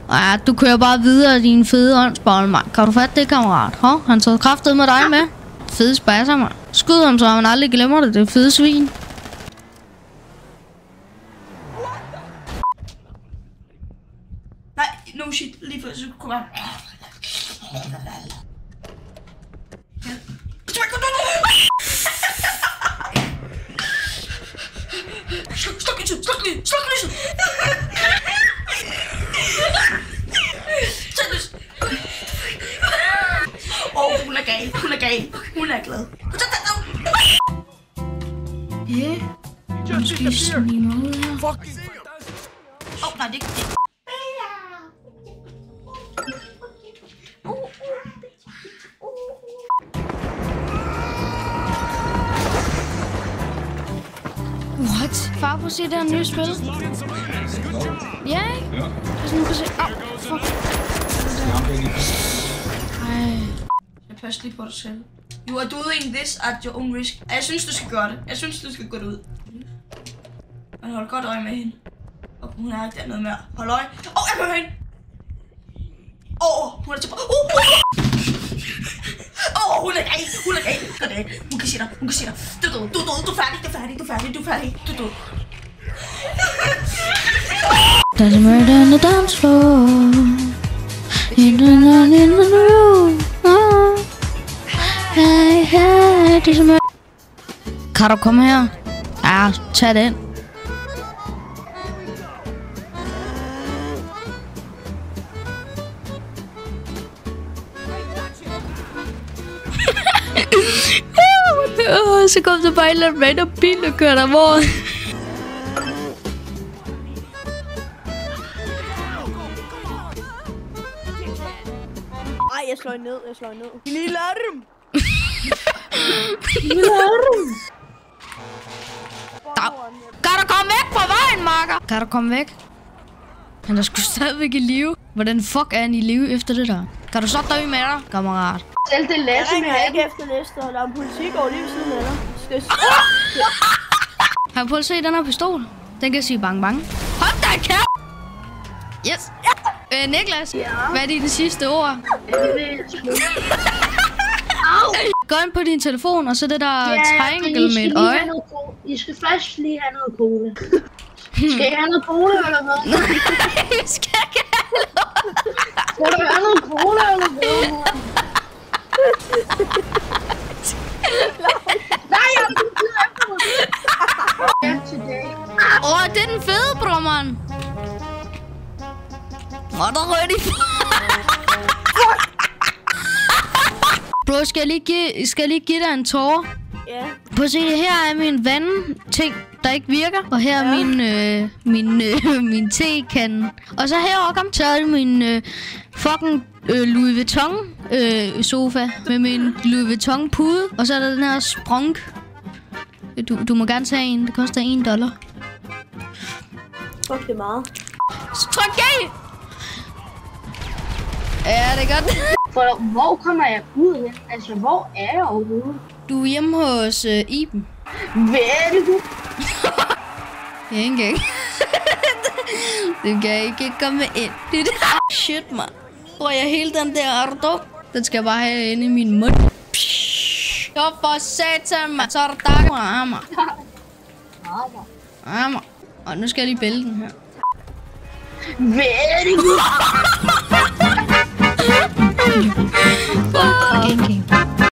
Ja, du kører bare videre din fede åndsbold, mand. Kan du fatte det, kammerat? Han tager kraftet med dig med. Fede spasser, mand. Skud ham, så han aldrig glemmer det. Det er fede svin. Nej, no shit. Lige før, så kunne man... Sluk lyset! Sluk lyset! Sluk lyset! Tænd lyset! Hun er gal. Hun er gal. Hun er glad. Ja. Nu skal I snige mig ud her. Nej, det er ikke det. What? Far, prøv at se det her nye spil. Ja, ikke? Ja. Altså, nu kan se... Fuck. Jeg passer lige på dig selv. You are doing this at your own risk. Jeg synes, du skal gøre det. Jeg synes, du skal gå ud. Men hold godt øje med hende. Og hun er ikke dernede mere. Hold øje. Jeg kan høre hende. Hun er tilbage. Hun er gal. Hun er gal. Hun kan se dig. Hun kan se dig. Du er færdig. Du er færdig. Du er færdig. Du er færdig. Du er død. There's a murder on the dance floor. In the room. Hey, there's a murder. Kan du komme her? Ja, tag den. Så kom der bare en eller anden random bil og kørte om året. Ej, jeg slår ned. Lille arm! Kan du komme væk fra vejen, makker? Kan du komme væk? Han er sgu stadigvæk i live. Hvordan fuck er han i live efter det der? Kan du så dø med dig, kammerat? Selv det Lasse med ikke efter næste, og der er en politigård lige ved siden af dig. Har du prøvet at se den her pistol? Den kan sige bang bang. Hold da kæft! Yes! Niklas, hvad er dine sidste ord? Gå ind på din telefon, og så det der triangle med et øje. I skal først lige have noget cola. Skal I have noget cola eller hvad? Nej, vi skal ikke have noget. Skal du have noget cola eller hvad? Nej, jeg er blevet efter mig. Det er den fede, bror, mand. Der rød i. Bro, skal jeg lige give dig en tårer? Ja. Prøv at se, det her er min vandting, der ikke virker. Og her er min tekande. Og så herovre, så er det min fucking Louis Vuitton sofa med min Louis Vuitton pude. Og så er der den her sprunk. Du må gerne tage en. Det koster $1. Fuck, det er meget. Så tryk af! Ja, det er godt. For hvor kommer jeg ud hen? Altså, hvor er jeg overhovedet? Du er hjemme hos Iben. Very good. Jeg er ikke engang. Du kan ikke komme ind. Shit, man. Tror jeg hele den der arto? Den skal jeg bare have inde i min mund. Jo, for satan, man. Så er der dag på armer. Armer. Og nu skal jeg lige bælge den her. Very good.